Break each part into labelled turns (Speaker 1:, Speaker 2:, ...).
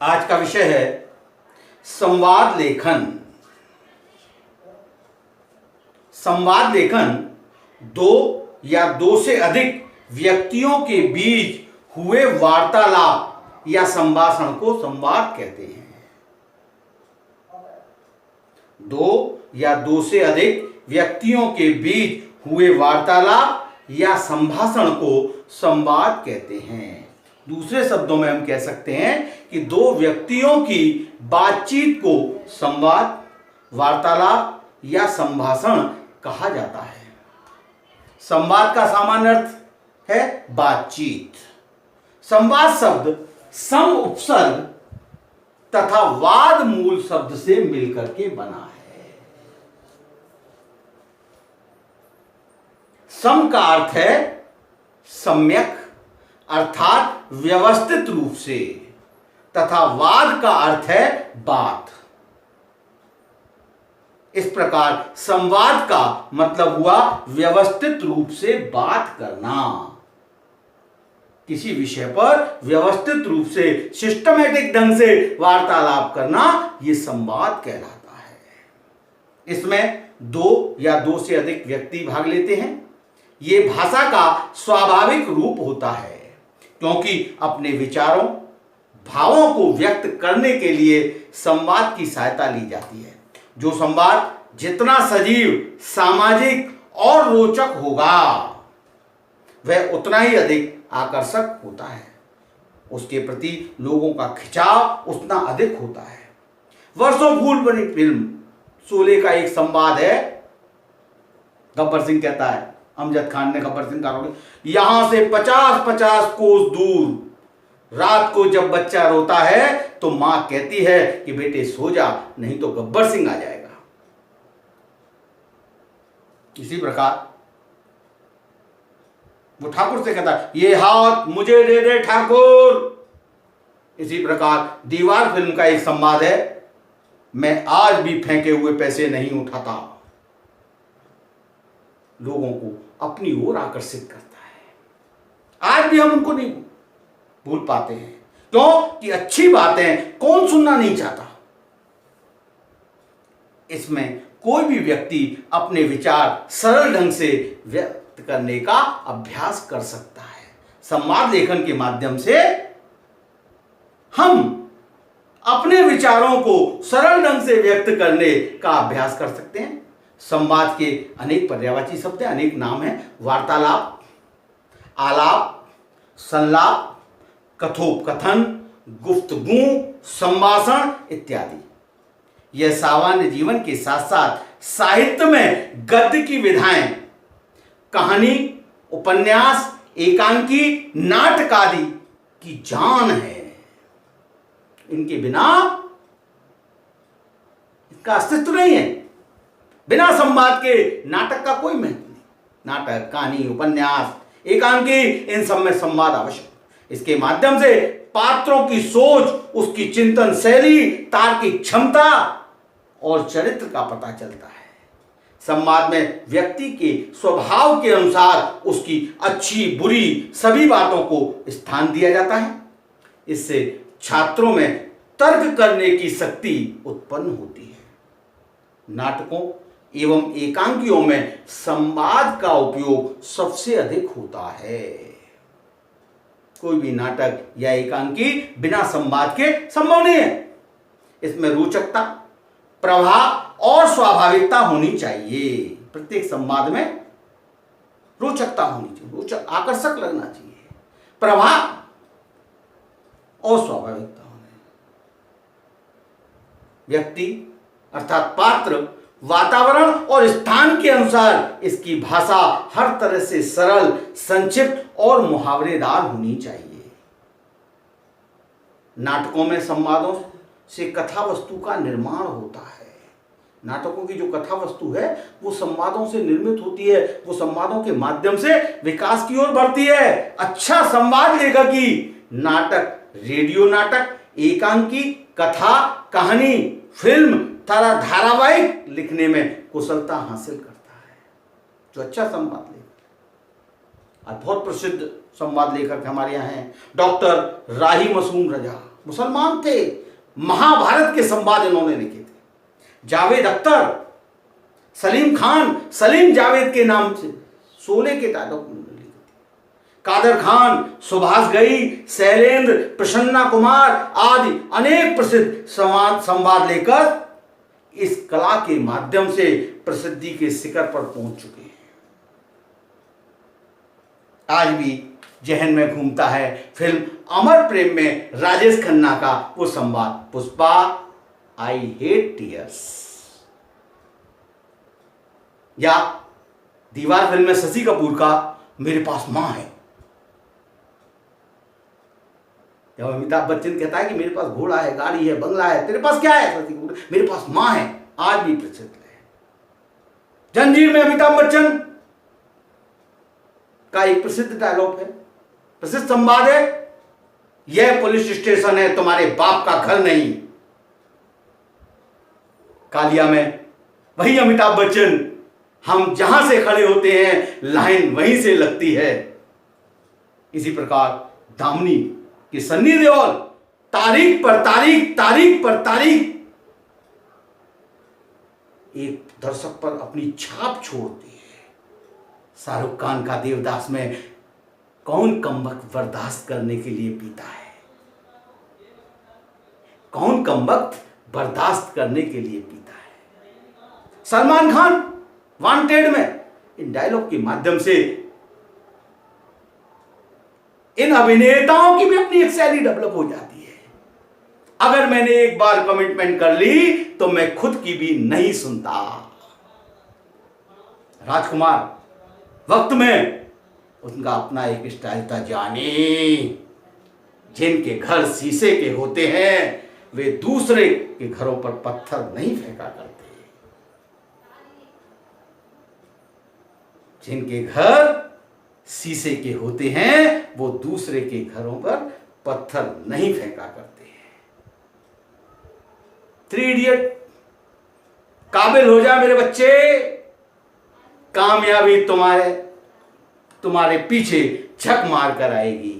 Speaker 1: आज का विषय है संवाद लेखन। संवाद लेखन दो या दो से अधिक व्यक्तियों के बीच हुए वार्तालाप या संभाषण को संवाद कहते हैं। दो या दो से अधिक व्यक्तियों के बीच हुए वार्तालाप या संभाषण को संवाद कहते हैं। दूसरे शब्दों में हम कह सकते हैं कि दो व्यक्तियों की बातचीत को संवाद, वार्तालाप या संभाषण कहा जाता है। संवाद का सामान्य अर्थ है बातचीत। संवाद शब्द सम उपसर्ग तथा वाद मूल शब्द से मिलकर के बना है। सम का अर्थ है सम्यक अर्थात व्यवस्थित रूप से, तथा वाद का अर्थ है बात। इस प्रकार संवाद का मतलब हुआ व्यवस्थित रूप से बात करना। किसी विषय पर व्यवस्थित रूप से सिस्टमैटिक ढंग से वार्तालाप करना, यह संवाद कहलाता है। इसमें दो या दो से अधिक व्यक्ति भाग लेते हैं। यह भाषा का स्वाभाविक रूप होता है, क्योंकि अपने विचारों, भावों को व्यक्त करने के लिए संवाद की सहायता ली जाती है। जो संवाद जितना सजीव, सामाजिक और रोचक होगा, वह उतना ही अधिक आकर्षक होता है। उसके प्रति लोगों का खिंचाव उतना अधिक होता है। वर्षों फूल बनी फिल्म शोले का एक संवाद है। गब्बर सिंह कहता है, अमजद खान ने गब्बर सिंह का रोल, यहां से 50-50 कोस दूर रात को जब बच्चा रोता है तो मां कहती है कि बेटे सो जा, नहीं तो गब्बर सिंह आ जाएगा। इसी प्रकार वो ठाकुर से कहता है, ये हाथ मुझे दे दे ठाकुर। इसी प्रकार दीवार फिल्म का एक संवाद है, मैं आज भी फेंके हुए पैसे नहीं उठाता। लोगों को अपनी ओर आकर्षित करता है। आज भी हम उनको नहीं भूल पाते हैं, क्योंकि अच्छी बातें कौन सुनना नहीं चाहता। इसमें कोई भी व्यक्ति अपने विचार सरल ढंग से व्यक्त करने का अभ्यास कर सकता है। संवाद लेखन के माध्यम से हम अपने विचारों को सरल ढंग से व्यक्त करने का अभ्यास कर सकते हैं। संवाद के अनेक पर्यायवाची शब्द हैं, अनेक नाम हैं। वार्तालाप, आलाप, संलाप, कथोपकथन, गुफ्तगू, संभाषण इत्यादि। यह सामान्य जीवन के साथ साथ साहित्य में गद्य की विधाएं, कहानी, उपन्यास, एकांकी, नाटक आदि की जान है। इनके बिना इसका अस्तित्व नहीं है। बिना संवाद के नाटक का कोई महत्व नहीं। नाटक, कहानी, उपन्यास, एकांकी, इन सब में संवाद आवश्यक। इसके माध्यम से पात्रों की सोच, उसकी चिंतन शैली, तार्किक क्षमता और चरित्र का पता चलता है। संवाद में व्यक्ति के स्वभाव के अनुसार उसकी अच्छी बुरी सभी बातों को स्थान दिया जाता है। इससे छात्रों में तर्क करने की शक्ति उत्पन्न होती है। नाटकों एवं एकांकियों में संवाद का उपयोग सबसे अधिक होता है। कोई भी नाटक या एकांकी बिना संवाद के संभव नहीं है। इसमें रोचकता, प्रभाव और स्वाभाविकता होनी चाहिए। प्रत्येक संवाद में रोचकता होनी चाहिए, रोचक, आकर्षक लगना चाहिए, प्रभाव और स्वाभाविकता होनी। व्यक्ति अर्थात पात्र, वातावरण और स्थान के अनुसार इसकी भाषा हर तरह से सरल, संक्षिप्त और मुहावरेदार होनी चाहिए। नाटकों में संवादों से कथा वस्तु का निर्माण होता है। नाटकों की जो कथा वस्तु है वो संवादों से निर्मित होती है। वो संवादों के माध्यम से विकास की ओर बढ़ती है। अच्छा संवाद लेखकी नाटक, रेडियो नाटक, एकांकी, कथा, कहानी, फिल्म तथा धारावाहिक लिखने में कुशलता हासिल करता है। जो अच्छा संवाद लेखक, और बहुत प्रसिद्ध संवाद लेखक हमारे यहाँ हैं डॉक्टर राही मासूम रजा। मुसलमान थे, महाभारत के संवाद इन्होंने लिखे थे। जावेद अख्तर, सलीम खान, सलीम जावेद के नाम से 16 के डायलॉग उन्होंने लिखे थे। कादर खान, सुभाष घई, शैलेंद्र, प्रसन्ना कुमार आदि अनेक प्रसिद्ध संवाद लेकर इस कला के माध्यम से प्रसिद्धि के शिखर पर पहुंच चुके हैं। आज भी जहन में घूमता है फिल्म अमर प्रेम में राजेश खन्ना का वो संवाद, पुष्पा आई हेट टीयर्स, या दीवार फिल्म में शशि कपूर का मेरे पास मां है। जब अमिताभ बच्चन कहता है कि मेरे पास घोड़ा है, गाड़ी है, बंगला है, तेरे पास क्या है? शशि कपूर, मेरे पास मां है। आज भी प्रसिद्ध है। जंजीर में अमिताभ बच्चन का एक प्रसिद्ध डायलॉग है, प्रसिद्ध संवाद है, यह पुलिस स्टेशन है, तुम्हारे बाप का घर नहीं। कालिया में वही अमिताभ बच्चन, हम जहां से खड़े होते हैं लाइन वहीं से लगती है। इसी प्रकार दामिनी कि सन्नी देओल तारीख पर तारीख, तारीख पर तारीख एक दर्शक पर अपनी छाप छोड़ती है। शाहरुख खान का देवदास में कौन कमबख्त बर्दाश्त करने के लिए पीता है, कौन कमबख्त बर्दाश्त करने के लिए पीता है। सलमान खान वांटेड में इन डायलॉग के माध्यम से इन अभिनेताओं की भी अपनी एक शैली डेवलप हो जाती है। अगर मैंने एक बार कमिटमेंट कर ली तो मैं खुद की भी नहीं सुनता। राजकुमार वक्त में उनका अपना एक स्टाइल था, जानी जिनके घर शीशे के होते हैं वे दूसरे के घरों पर पत्थर नहीं फेंका करते, जिनके घर शीशे के होते हैं वो दूसरे के घरों पर पत्थर नहीं फेंका करते हैं। 3 इडियट, काबिल हो जा मेरे बच्चे, कामयाबी तुम्हारे पीछे झक मार कर आएगी।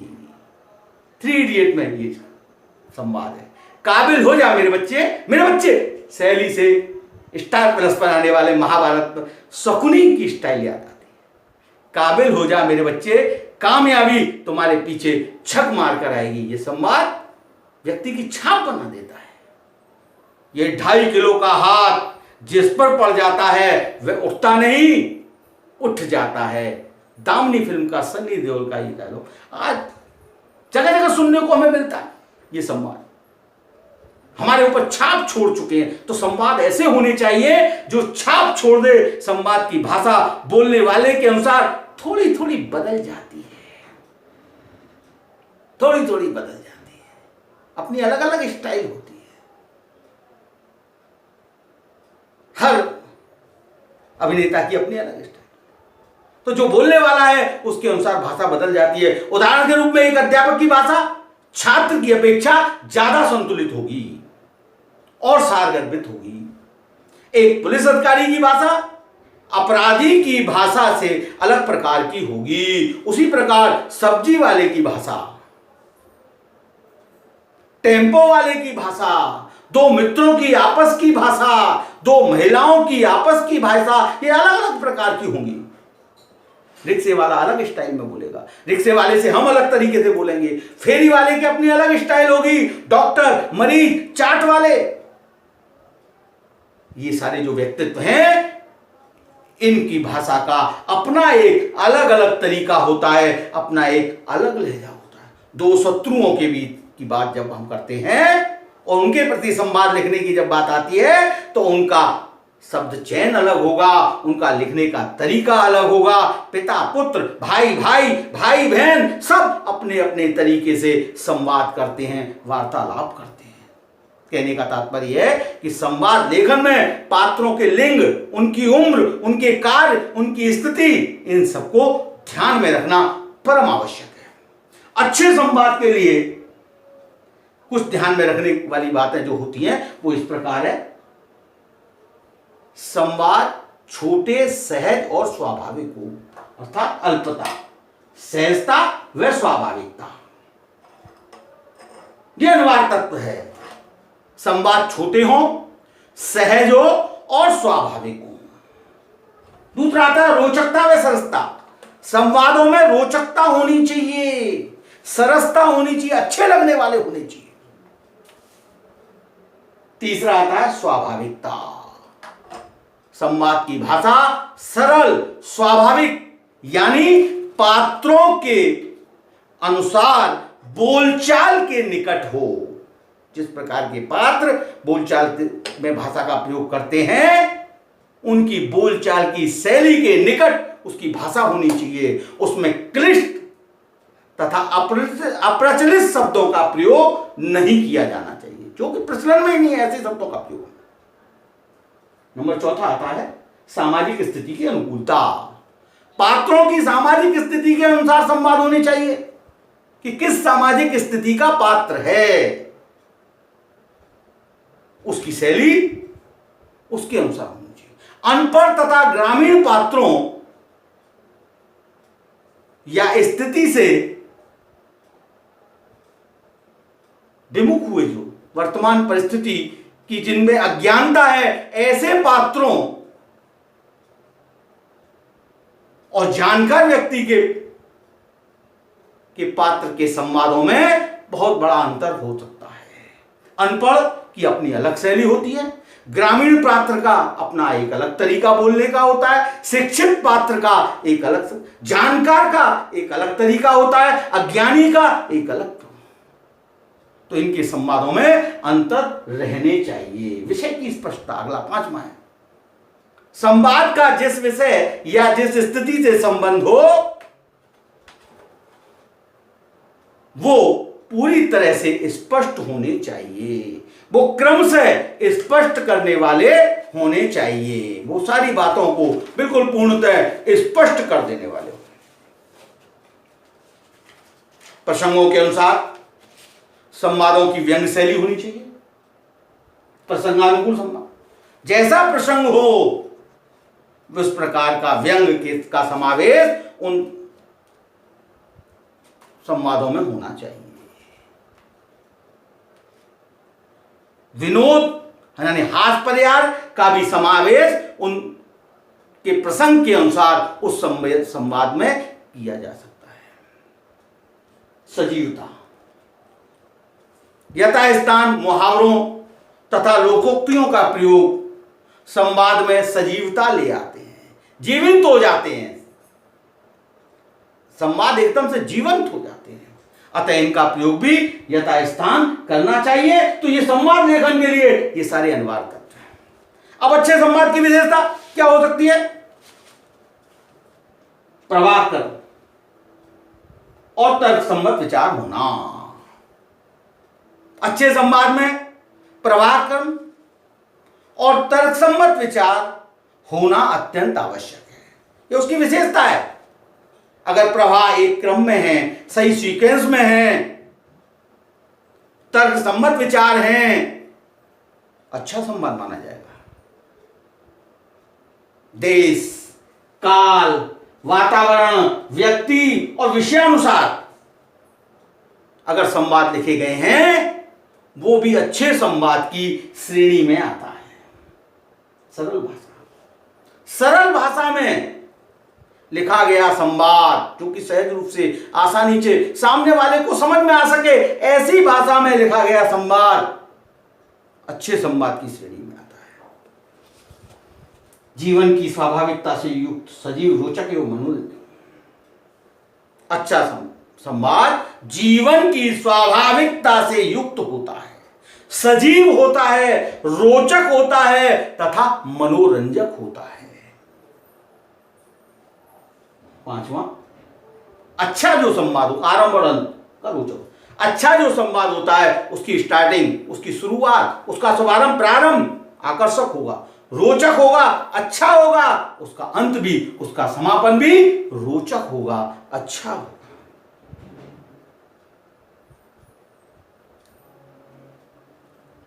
Speaker 1: 3 इडियट में ये संवाद है, काबिल हो जा मेरे बच्चे। शैली से स्टार प्लस पर आने वाले महाभारत पर शकुनी की स्टाइल याद आती है। काबिल हो जा मेरे बच्चे, कामयाबी तुम्हारे पीछे छक मार कर आएगी। ये संवाद व्यक्ति की छाप बना देता है। ये 2.5 किलो का हाथ जिस पर पड़ जाता है वह उठता नहीं, उठ जाता है। दामिनी फिल्म का सन्नी देओल का ये डायलॉग आज जगह जगह सुनने को हमें मिलता है। ये संवाद हमारे ऊपर छाप छोड़ चुके हैं। तो संवाद ऐसे होने चाहिए जो छाप छोड़ दे। संवाद की भाषा बोलने वाले के अनुसार थोड़ी थोड़ी बदल जाती है, थोड़ी थोड़ी बदल जाती है, अपनी अलग अलग स्टाइल होती है। हर अभिनेता की अपनी अलग स्टाइल, तो जो बोलने वाला है उसके अनुसार भाषा बदल जाती है। उदाहरण के रूप में एक अध्यापक की भाषा छात्र की अपेक्षा ज्यादा संतुलित होगी और सारगर्भित होगी। एक पुलिस अधिकारी की भाषा अपराधी की भाषा से अलग प्रकार की होगी। उसी प्रकार सब्जी वाले की भाषा, टेम्पो वाले की भाषा, 2 मित्रों की आपस की भाषा, 2 महिलाओं की आपस की भाषा, ये अलग अलग प्रकार की होंगी। रिक्शे वाला अलग स्टाइल में बोलेगा, रिक्शे वाले से हम अलग तरीके से बोलेंगे, फेरी वाले की अपनी अलग स्टाइल होगी, डॉक्टर, मरीज, चाट वाले, ये सारे जो व्यक्तित्व हैं इनकी भाषा का अपना एक अलग अलग तरीका होता है, अपना एक अलग लहजा होता है। 2 शत्रुओं के बीच की बात जब हम करते हैं और उनके प्रति संवाद लिखने की जब बात आती है तो उनका शब्द चयन अलग होगा, उनका लिखने का तरीका अलग होगा। पिता पुत्र, भाई भाई, भाई बहन सब अपने अपने तरीके से संवाद करते हैं, वार्तालाप करते हैं। कहने का तात्पर्य है कि संवाद लेखन में पात्रों के लिंग, उनकी उम्र, उनके कार्य, उनकी स्थिति, इन सबको ध्यान में रखना परम आवश्यक है। अच्छे संवाद के लिए कुछ ध्यान में रखने वाली बातें जो होती हैं वो इस प्रकार है। संवाद छोटे, सहज और स्वाभाविक हो, अर्थात अल्पता, सहजता व स्वाभाविकता। ये अनिवार्य तत्व है। संवाद छोटे हों, सहज हो और स्वाभाविक हो। दूसरा आता है रोचकता व सरसता। संवादों में रोचकता होनी चाहिए, सरसता होनी चाहिए, अच्छे लगने वाले होने चाहिए। तीसरा आता है स्वाभाविकता। संवाद की भाषा सरल, स्वाभाविक, यानी पात्रों के अनुसार बोलचाल के निकट हो। जिस प्रकार के पात्र बोलचाल में भाषा का प्रयोग करते हैं, उनकी बोलचाल की शैली के निकट उसकी भाषा होनी चाहिए। उसमें क्लिष्ट तथा अप्रचलित शब्दों का प्रयोग नहीं किया जाना चाहिए, जो कि प्रचलन में ही नहीं है ऐसे शब्दों का प्रयोग। नंबर चौथा आता है सामाजिक स्थिति की अनुकूलता। पात्रों की सामाजिक स्थिति के अनुसार संवाद होने चाहिए कि किस सामाजिक स्थिति का पात्र है, उसकी शैली उसके अनुसार होनी चाहिए। अनपढ़ तथा ग्रामीण पात्रों या स्थिति से विमुख हुए, जो वर्तमान परिस्थिति की जिनमें अज्ञानता है, ऐसे पात्रों और जानकार व्यक्ति के पात्र के संवादों में बहुत बड़ा अंतर हो सकता है। अनपढ़ की अपनी अलग शैली होती है, ग्रामीण पात्र का अपना एक अलग तरीका बोलने का होता है, शिक्षित पात्र का एक अलग, जानकार का एक अलग तरीका होता है, अज्ञानी का एक अलग। तो इनके संवादों में अंतर रहने चाहिए। विषय की स्पष्टता अगला 5वां है। संवाद का जिस विषय या जिस स्थिति से संबंध हो, वो पूरी तरह से स्पष्ट होने चाहिए। वो क्रम से स्पष्ट करने वाले होने चाहिए। वो सारी बातों को बिल्कुल पूर्णतः स्पष्ट कर देने वाले। प्रसंगों के अनुसार संवादों की व्यंग्य शैली होनी चाहिए। प्रसंगानुकूल संवाद, जैसा प्रसंग हो उस प्रकार का व्यंग्य का समावेश उन संवादों में होना चाहिए। विनोद यानी हास्य पर्याय का भी समावेश उनके प्रसंग के अनुसार उस संवाद में किया जा सकता है। सजीवता, यथास्थान मुहावरों तथा लोकोक्तियों का प्रयोग संवाद में सजीवता ले आते हैं, जीवंत हो जाते हैं। संवाद एकदम से जीवंत हो जाते हैं। अतः इनका प्रयोग भी यथास्थान करना चाहिए। तो ये संवाद लेखन के लिए ये सारे अनिवार्य तत्व हैं। अब अच्छे संवाद की विशेषता क्या हो सकती है? प्रभाकर और तर्कसम्मत विचार होना। अच्छे संवाद में प्रभाकर और तर्कसम्मत विचार होना अत्यंत आवश्यक है। ये उसकी विशेषता है। अगर प्रवाह एक क्रम में है, सही सीक्वेंस में है, तर्कसम्मत विचार हैं, अच्छा संवाद माना जाएगा। देश, काल, वातावरण, व्यक्ति और विषयानुसार अगर संवाद लिखे गए हैं, वो भी अच्छे संवाद की श्रेणी में आता है। सरल भाषा, सरल भाषा में लिखा गया संवाद जो कि सहज रूप से आसानी से सामने वाले को समझ में आ सके, ऐसी भाषा में लिखा गया संवाद अच्छे संवाद की श्रेणी में आता है। जीवन की स्वाभाविकता से युक्त, सजीव, रोचक एवं मनोरंजक। अच्छा संवाद जीवन की स्वाभाविकता से युक्त होता है, सजीव होता है, रोचक होता है तथा मनोरंजक होता है। 5वां, अच्छा जो संवाद हो, आरंभ और अंत का रोचक। अच्छा जो संवाद होता है उसकी स्टार्टिंग, उसकी शुरुआत, उसका शुभारंभ, प्रारंभ आकर्षक होगा, रोचक होगा, अच्छा होगा, उसका अंत भी, उसका समापन भी रोचक होगा, अच्छा होगा।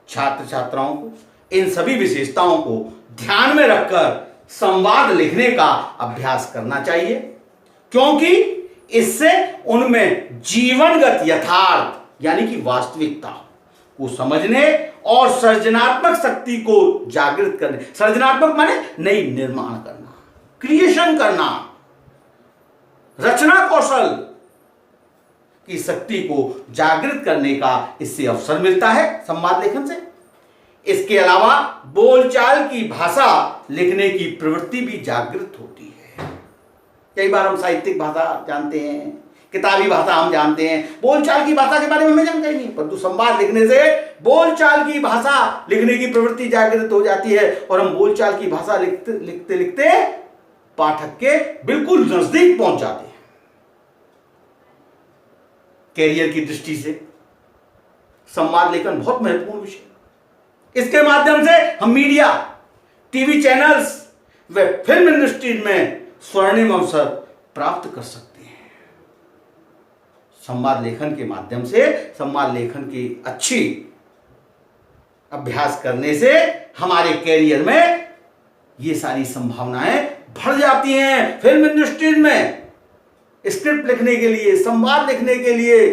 Speaker 1: छात्र छात्राओं को इन सभी विशेषताओं को ध्यान में रखकर संवाद लिखने का अभ्यास करना चाहिए, क्योंकि इससे उनमें जीवनगत यथार्थ यानी कि वास्तविकता को समझने और सृजनात्मक शक्ति को जागृत करने, सृजनात्मक माने नई निर्माण करना, क्रिएशन करना, रचना कौशल की शक्ति को जागृत करने का इससे अवसर मिलता है संवाद लेखन से। इसके अलावा बोलचाल की भाषा लिखने की प्रवृत्ति भी जागृत होती है। कई बार हम साहित्यिक भाषा जानते हैं, किताबी भाषा हम जानते हैं, बोलचाल की भाषा के बारे में हमें जानकारी नहीं, परंतु संवाद लिखने से बोलचाल की भाषा लिखने की प्रवृत्ति जागृत हो जाती है और हम बोलचाल की भाषा लिखते लिखते पाठक के बिल्कुल नजदीक पहुंच जाते हैं। कैरियर की दृष्टि से संवाद लेखन बहुत महत्वपूर्ण विषय। इसके माध्यम से हम मीडिया, टीवी चैनल्स व फिल्म इंडस्ट्री में स्वर्णिम अवसर प्राप्त कर सकते हैं। संवाद लेखन के माध्यम से, संवाद लेखन की अच्छी अभ्यास करने से हमारे कैरियर में ये सारी संभावनाएं बढ़ जाती हैं। फिल्म इंडस्ट्री में स्क्रिप्ट लिखने के लिए, संवाद लिखने के लिए,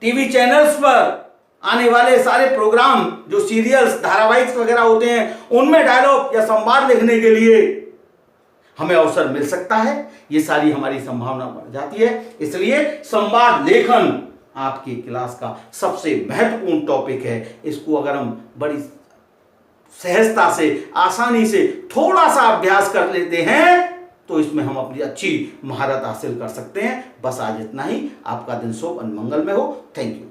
Speaker 1: टीवी चैनल्स पर आने वाले सारे प्रोग्राम जो सीरियल्स, धारावाहिक वगैरह होते हैं, उनमें डायलॉग या संवाद लिखने के लिए हमें अवसर मिल सकता है। ये सारी हमारी संभावना बढ़ जाती है। इसलिए संवाद लेखन आपकी क्लास का सबसे महत्वपूर्ण टॉपिक है। इसको अगर हम बड़ी सहजता से, आसानी से थोड़ा सा अभ्यास कर लेते हैं तो इसमें हम अपनी अच्छी महारत हासिल कर सकते हैं। बस आज इतना ही। आपका दिन शुभ और मंगलमय हो। Thank you.